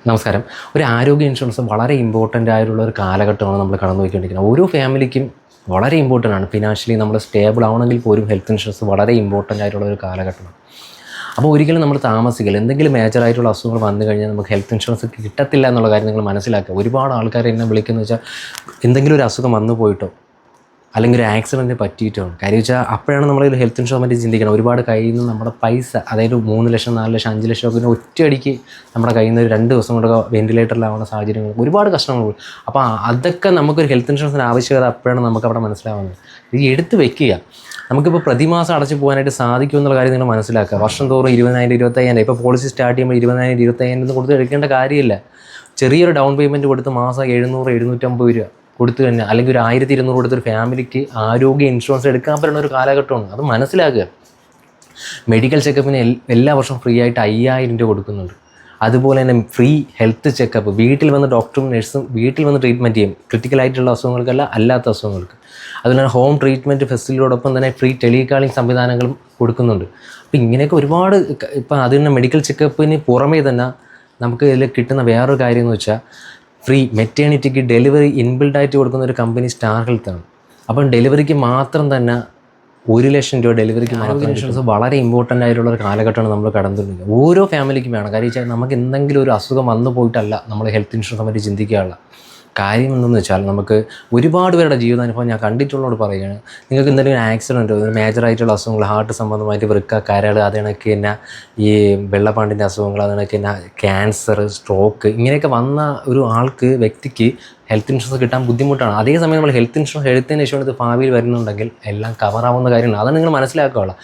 നമസ്കാരം. ഒരു ആരോഗ്യ ഇൻഷുറൻസ് വളരെ ഇമ്പോർട്ടൻ്റ് ആയിട്ടുള്ള ഒരു കാലഘട്ടമാണ് നമ്മൾ കടന്നു പോയിക്കൊണ്ടിരിക്കുന്നത്. ഓരോ ഫാമിലിക്കും വളരെ ഇമ്പോർട്ടൻ്റ് ആണ്. ഫിനാൻഷ്യലി നമ്മൾ സ്റ്റേബിൾ ആവണമെങ്കിൽ പോലും ഹെൽത്ത് ഇൻഷുറൻസ് വളരെ ഇമ്പോർട്ടൻ്റ് ആയിട്ടുള്ള ഒരു കാലഘട്ടമാണ്. അപ്പോൾ ഒരിക്കലും നമ്മൾ താമസിക്കില്ല. എന്തെങ്കിലും മേജറായിട്ടുള്ള അസുഖങ്ങൾ വന്നു കഴിഞ്ഞാൽ നമുക്ക് ഹെൽത്ത് ഇൻഷുറൻസ് കിട്ടത്തില്ല എന്നുള്ള കാര്യം നിങ്ങൾ മനസ്സിലാക്കുക. ഒരുപാട് ആൾക്കാർ എന്നെ വിളിക്കുന്നത് വെച്ചാൽ എന്തെങ്കിലും ഒരു അസുഖം വന്നു പോയിട്ടോ അല്ലെങ്കിൽ ഒരു ആക്സിഡൻറ്റ് പറ്റിയിട്ടാണ്. കാര്യം വെച്ചാൽ അപ്പോഴാണ് നമ്മൾ ഹെൽത്ത് ഇൻഷുറൻസ് പറ്റി ചിന്തിക്കണം. ഒരുപാട് കയ്യിൽ നിന്ന് നമ്മുടെ പൈസ, അതായത് 3 ലക്ഷം 4 ലക്ഷം 5 ലക്ഷം ഒക്കെ ഒറ്റയടിക്ക് നമ്മുടെ കയ്യിൽ നിന്ന് 2 ദിവസം കൊണ്ടൊക്കെ വെൻറ്റിലേറ്ററിലാവുന്ന സാഹചര്യങ്ങൾ, ഒരുപാട് കഷ്ടങ്ങൾ. അപ്പോൾ അതൊക്കെ നമുക്കൊരു ഹെൽത്ത് ഇൻഷുറൻസിന് ആവശ്യകത അപ്പോഴാണ് നമുക്ക് അവിടെ മനസ്സിലാവുന്നത്. ഇത് എടുത്ത് വെക്കുക. നമുക്കിപ്പോൾ പ്രതിമാസം അടച്ചു പോകാനായിട്ട് സാധിക്കും എന്നുള്ള കാര്യം നിങ്ങൾ മനസ്സിലാക്കുക. വർഷം തോറും 20,000 25,000 ഇപ്പോൾ പോളിസി സ്റ്റാർട്ട് ചെയ്യുമ്പോൾ 20,000 25,000 കൊടുത്ത് എടുക്കേണ്ട കാര്യമില്ല. ചെറിയൊരു ഡൗൺ പേയ്മെൻറ്റ് കൊടുത്ത് മാസം 700 750 രൂപ കൊടുത്തു തന്നെ, അല്ലെങ്കിൽ ഒരു 1200 കൊടുത്തൊരു ഫാമിലിക്ക് ആരോഗ്യ ഇൻഷുറൻസ് എടുക്കാൻ പറ്റുന്ന ഒരു കാലഘട്ടമാണ്. അത് മനസ്സിലാക്കുക. മെഡിക്കൽ ചെക്കപ്പിന് എല്ലാ വർഷവും ഫ്രീ ആയിട്ട് 5000 രൂപ കൊടുക്കുന്നുണ്ട്. അതുപോലെ തന്നെ ഫ്രീ ഹെൽത്ത് ചെക്കപ്പ് വീട്ടിൽ വന്ന് ഡോക്ടറും നഴ്സും വീട്ടിൽ വന്ന് ട്രീറ്റ്മെൻറ്റ് ചെയ്യും. ക്രിട്ടിക്കലായിട്ടുള്ള അസുഖങ്ങൾക്കല്ല, അല്ലാത്ത അസുഖങ്ങൾക്ക്. അതുപോലെ തന്നെ ഹോം ട്രീറ്റ്മെൻറ്റ് ഫെസിലിറ്റിയോടൊപ്പം തന്നെ ഫ്രീ ടെലികാളിംഗ് സംവിധാനങ്ങളും കൊടുക്കുന്നുണ്ട്. അപ്പോൾ ഇങ്ങനെയൊക്കെ ഒരുപാട്. ഇപ്പം അതിന് മെഡിക്കൽ ചെക്കപ്പിന് പുറമേ തന്നെ നമുക്ക് ഇതിൽ കിട്ടുന്ന വേറൊരു കാര്യം എന്ന് വെച്ചാൽ ഫ്രീ മെറ്റേണിറ്റിക്ക് ഡെലിവറി ഇൻബിൽഡായിട്ട് കൊടുക്കുന്ന ഒരു കമ്പനി സ്റ്റാർ ഹെൽത്താണ്. അപ്പം ഡെലിവറിക്ക് മാത്രം തന്നെ 1 ലക്ഷം രൂപ ഡെലിവറിക്ക് ആരോഗ്യ ഇൻഷുറൻസ് വളരെ ഇമ്പോർട്ടൻ്റ് ആയിട്ടുള്ള ഒരു കാലഘട്ടമാണ് നമ്മൾ കടന്നിട്ടുള്ളത്. ഓരോ ഫാമിലിക്കും വേണം. കാര്യം വെച്ചാൽ നമുക്ക് എന്തെങ്കിലും ഒരു അസുഖം വന്നു പോയിട്ടല്ല നമ്മൾ ഹെൽത്ത് ഇൻഷുറൻസിനെ പറ്റി ചിന്തിക്കാനുള്ള കാര്യം എന്തെന്ന് വെച്ചാൽ, നമുക്ക് ഒരുപാട് പേരുടെ ജീവിതാനുഭവം ഞാൻ കണ്ടിട്ടുള്ളതോട് പറയുകയാണ്. നിങ്ങൾക്ക് എന്തെങ്കിലും ആക്സിഡൻറ്റ്, മേജറായിട്ടുള്ള അസുഖങ്ങൾ, ഹാർട്ട് സംബന്ധമായിട്ട് വൃക്ക, കരൾ, അത് കണക്ക് തന്നെ ഈ വെള്ളപ്പാണ്ടിൻ്റെ അസുഖങ്ങൾ, അത് കണക്ക് തന്നെ ക്യാൻസർ, സ്ട്രോക്ക്, ഇങ്ങനെയൊക്കെ വന്ന ഒരു വ്യക്തിക്ക് ഹെൽത്ത് ഇൻഷുറൻസ് കിട്ടാൻ ബുദ്ധിമുട്ടാണ്. അതേസമയം നമ്മൾ ഹെൽത്ത് ഇൻഷുറൻസ് എടുത്തതിന് ശേഷം ഇത് ഭാവിയിൽ വരുന്നുണ്ടെങ്കിൽ എല്ലാം കവറാവുന്ന കാര്യമാണ്. അതാണ് നിങ്ങൾ മനസ്സിലാക്കുകയുള്ളൂ.